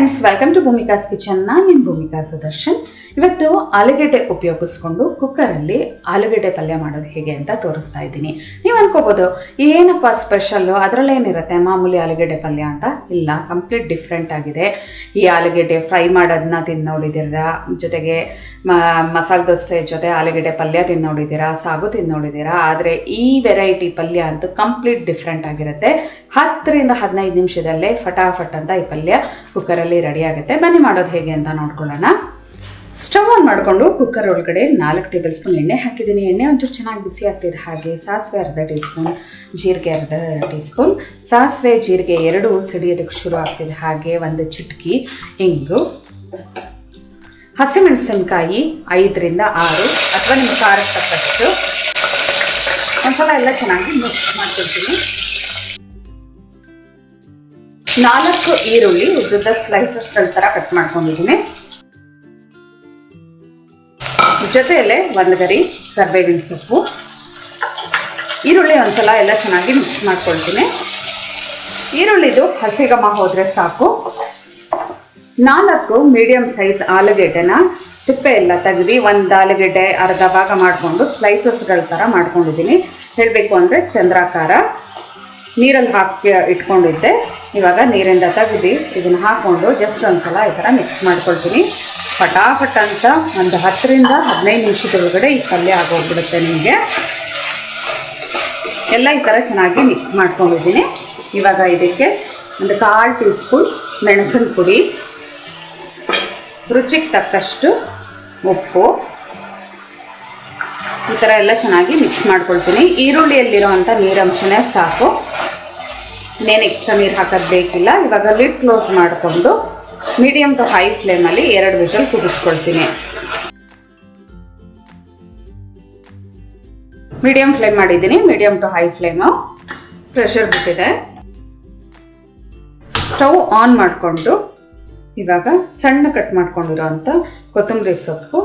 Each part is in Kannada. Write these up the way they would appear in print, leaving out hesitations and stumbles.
Friends, welcome to Bhumika's kitchen. ನಾನು ನಿಮ್ಮ ಭೂಮಿಕಾ ಸುದರ್ಶನ್. ಇವತ್ತು ಆಲೂಗೆಡ್ಡೆ ಉಪಯೋಗಿಸ್ಕೊಂಡು ಕುಕ್ಕರಲ್ಲಿ ಆಲೂಗೆಡ್ಡೆ ಪಲ್ಯ ಮಾಡೋದು ಹೇಗೆ ಅಂತ ತೋರಿಸ್ತಾ ಇದ್ದೀನಿ. ನೀವು ಅನ್ಕೋಬೋದು, ಏನಪ್ಪ ಸ್ಪೆಷಲ್ಲು, ಅದರಲ್ಲೇನಿರುತ್ತೆ ಮಾಮೂಲಿ ಆಲೂಗೆಡ್ಡೆ ಪಲ್ಯ ಅಂತ. ಇಲ್ಲ, ಕಂಪ್ಲೀಟ್ ಡಿಫ್ರೆಂಟ್ ಆಗಿದೆ. ಈ ಆಲೂಗೆಡ್ಡೆ ಫ್ರೈ ಮಾಡೋದನ್ನ ತಿಂದು ನೋಡಿದ್ದೀರಾ, ಜೊತೆಗೆ ಮಸಾಲೆ ದೋಸೆ ಜೊತೆ ಆಲೂಗೆಡ್ಡೆ ಪಲ್ಯ ತಿಂದು ನೋಡಿದ್ದೀರಾ, ಸಾಗು ತಿಂದು ನೋಡಿದ್ದೀರಾ. ಆದರೆ ಈ ವೆರೈಟಿ ಪಲ್ಯ ಅಂತೂ ಕಂಪ್ಲೀಟ್ ಡಿಫ್ರೆಂಟ್ ಆಗಿರುತ್ತೆ. 10 ರಿಂದ 15 ನಿಮಿಷದಲ್ಲೇ ಫಟಾಫಟ್ ಅಂತ ಈ ಪಲ್ಯ ಕುಕ್ಕರಲ್ಲಿ ರೆಡಿ ಆಗುತ್ತೆ. ಬನ್ನಿ ಮಾಡೋದು ಹೇಗೆ ಅಂತ ನೋಡ್ಕೊಳ್ಳೋಣ. ಸ್ಟವ್ ಆನ್ ಮಾಡಿಕೊಂಡು ಕುಕ್ಕರ್ ಒಳಗಡೆ 4 ಟೇಬಲ್ ಸ್ಪೂನ್ ಎಣ್ಣೆ ಹಾಕಿದ್ದೀನಿ. ಎಣ್ಣೆ ಒಂಚೂರು ಚೆನ್ನಾಗಿ ಬಿಸಿ ಆಗ್ತಿದೆ. ಹಾಗೆ ಸಾಸಿವೆ ಅರ್ಧ ಟೀ ಸ್ಪೂನ್, ಜೀರಿಗೆ ಅರ್ಧ ಟೀ ಸ್ಪೂನ್. ಸಾಸಿವೆ ಜೀರಿಗೆ 2 ಸಿಡಿಯೋದಕ್ಕೆ ಶುರು ಆಗ್ತಿದೆ. ಹಾಗೆ 1 ಚಿಟಕಿ ಇಂಗು, ಹಸಿಮೆಣಸಿನಕಾಯಿ 5 ರಿಂದ 6 ಅಥವಾ ನಿಮ್ಮ ಖಾರಕ್ಕೆ ತಕ್ಕಷ್ಟು. ಒಂದ್ಸಲ ಎಲ್ಲ ಚೆನ್ನಾಗಿ ಮಿಕ್ಸ್ ಮಾಡ್ಕೊಳ್ತೀನಿ. 4 ಈರುಳ್ಳಿ ಉದ್ದುದ್ದ ಸ್ಲೈಸಸ್ಗಳ ಥರ ಕಟ್ ಮಾಡ್ಕೊಂಡಿದ್ದೀನಿ. ಜೊತೆಯಲ್ಲೇ 1 ಗರಿ ಕರಿಬೇವಿನ ಸೊಪ್ಪು. ಈರುಳ್ಳಿ ಒಂದ್ಸಲ ಎಲ್ಲ ಚೆನ್ನಾಗಿ ಮಿಕ್ಸ್ ಮಾಡ್ಕೊಳ್ತೀನಿ. ಈರುಳ್ಳಿದು ಹಸಿ ಘಮ ಹೋದರೆ ಸಾಕು. 4 ಮೀಡಿಯಂ ಸೈಜ್ ಆಲೂಗೆಡ್ಡೆನ ಸಿಪ್ಪೆ ಎಲ್ಲ ತೆಗೆದು 1 ಆಲೂಗೆಡ್ಡೆ ಅರ್ಧ ಭಾಗ ಮಾಡಿಕೊಂಡು ಸ್ಲೈಸಸ್ಗಳ ಥರ ಮಾಡ್ಕೊಂಡಿದ್ದೀನಿ. ಹೇಳಬೇಕು ಅಂದರೆ ಚಂದ್ರಾಕಾರ. ನೀರಲ್ಲಿ ಹಾಕಿ ಇಟ್ಕೊಂಡಿದ್ದೆ. ಇವಾಗ ನೀರಿಂದ ತೆಗೆದು ಇದನ್ನು ಹಾಕ್ಕೊಂಡು ಜಸ್ಟ್ ಒಂದ್ಸಲ ಈ ಥರ ಮಿಕ್ಸ್ ಮಾಡ್ಕೊಳ್ತೀನಿ. ಫಟಾಫಟ್ ಅಂತ ಒಂದು 10 ರಿಂದ 15 ನಿಮಿಷದೊಳಗಡೆ ಈ ಪಲ್ಯ ಆಗೋಗ್ಬಿಡುತ್ತೆ ನಿಮಗೆ. ಎಲ್ಲ ಈ ಥರ ಚೆನ್ನಾಗಿ ಮಿಕ್ಸ್ ಮಾಡ್ಕೊಂಡಿದ್ದೀನಿ. ಇವಾಗ ಇದಕ್ಕೆ 1/4 ಟೀ ಸ್ಪೂನ್ ಮೆಣಸಿನ ಪುಡಿ, ರುಚಿಗೆ ತಕ್ಕಷ್ಟು ಉಪ್ಪು, ಈ ಥರ ಎಲ್ಲ ಚೆನ್ನಾಗಿ ಮಿಕ್ಸ್ ಮಾಡ್ಕೊಳ್ತೀನಿ. ಈರುಳ್ಳಿಯಲ್ಲಿರೋವಂಥ ನೀರಂಶನೇ ಸಾಕು, ಇನ್ನೇನು ಎಕ್ಸ್ಟ್ರಾ ನೀರು ಹಾಕೋದು ಬೇಕಿಲ್ಲ. ಇವಾಗ ಲಿಡ್ ಕ್ಲೋಸ್ ಮಾಡಿಕೊಂಡು ಮೀಡಿಯಮ್ ಟು ಹೈ ಫ್ಲೇಮಲ್ಲಿ 2 ವಿಷಲ್ ಕುದಿಸ್ಕೊಳ್ತೀನಿ. ಮೀಡಿಯಂ ಫ್ಲೇಮ್ ಮಾಡಿದ್ದೀನಿ. Medium to high flame, pressure ಬಿಟ್ಟಿದೆ. ಸ್ಟವ್ ಆನ್ ಮಾಡಿಕೊಂಡು ಇವಾಗ ಸಣ್ಣ ಕಟ್ ಮಾಡ್ಕೊಂಡಿರೋ ಅಂಥ ಕೊತ್ತಂಬರಿ ಸೊಪ್ಪು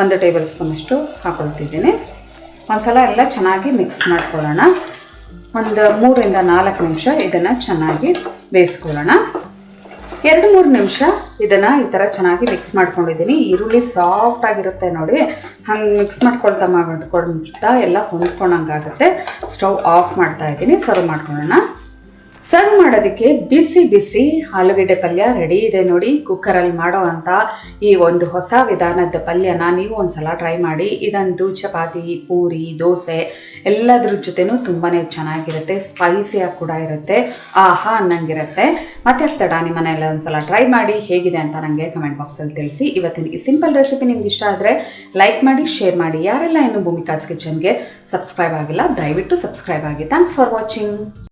1 ಟೇಬಲ್ ಸ್ಪೂನ್ ಅಷ್ಟು ಹಾಕೊಳ್ತಿದ್ದೀನಿ. ಒಂದ್ಸಲ ಎಲ್ಲ ಚೆನ್ನಾಗಿ ಮಿಕ್ಸ್ ಮಾಡ್ಕೊಳ್ಳೋಣ. ಒಂದು 3 ರಿಂದ 4 ನಿಮಿಷ ಇದನ್ನು ಚೆನ್ನಾಗಿ ಬೇಯಿಸ್ಕೊಳ್ಳೋಣ. 2-3 ನಿಮಿಷ ಇದನ್ನು ಈ ಥರ ಚೆನ್ನಾಗಿ ಮಿಕ್ಸ್ ಮಾಡ್ಕೊಂಡಿದ್ದೀನಿ. ಈರುಳ್ಳಿ ಸಾಫ್ಟ್ ಆಗಿರುತ್ತೆ ನೋಡಿ, ಹಂಗೆ ಮಿಕ್ಸ್ ಮಾಡ್ಕೊಳ್ತಾ ಎಲ್ಲ ಹೊಂದ್ಕೊಂಡಂಗಾಗುತ್ತೆ. ಸ್ಟವ್ ಆಫ್ ಮಾಡ್ತಾ ಇದ್ದೀನಿ. ಸರ್ವ್ ಮಾಡ್ಕೊಳ್ಳೋಣ. ಸರ್ವ್ ಮಾಡೋದಕ್ಕೆ ಬಿಸಿ ಬಿಸಿ ಆಲೂಗೆಡ್ಡೆ ಪಲ್ಯ ರೆಡಿ ಇದೆ ನೋಡಿ. ಕುಕ್ಕರಲ್ಲಿ ಮಾಡೋ ಅಂಥ ಈ ಒಂದು ಹೊಸ ವಿಧಾನದ ಪಲ್ಯನ ನೀವು ಒಂದ್ಸಲ ಟ್ರೈ ಮಾಡಿ. ಇದಂತೂ ಚಪಾತಿ, ಪೂರಿ, ದೋಸೆ ಎಲ್ಲದ್ರ ಜೊತೆನೂ ತುಂಬಾ ಚೆನ್ನಾಗಿರುತ್ತೆ. ಸ್ಪೈಸಿಯಾಗಿ ಕೂಡ ಇರುತ್ತೆ. ಆಹಾ ಅನ್ನಂಗಿರುತ್ತೆ. ಮತ್ತೆ ತಡ ನಿಮ್ಮ ಮನೆಯಲ್ಲ ಒಂದ್ಸಲ ಟ್ರೈ ಮಾಡಿ. ಹೇಗಿದೆ ಅಂತ ನನಗೆ ಕಮೆಂಟ್ ಬಾಕ್ಸಲ್ಲಿ ತಿಳಿಸಿ. ಇವತ್ತಿನ ಈ ಸಿಂಪಲ್ ರೆಸಿಪಿ ನಿಮ್ಗೆ ಇಷ್ಟ ಆದರೆ ಲೈಕ್ ಮಾಡಿ, ಶೇರ್ ಮಾಡಿ. ಯಾರೆಲ್ಲ ಇನ್ನೂ ಭೂಮಿಕಾಸ್ ಕಿಚನ್ಗೆ ಸಬ್ಸ್ಕ್ರೈಬ್ ಆಗಿಲ್ಲ, ದಯವಿಟ್ಟು ಸಬ್ಸ್ಕ್ರೈಬ್ ಆಗಿ. Thanks for watching.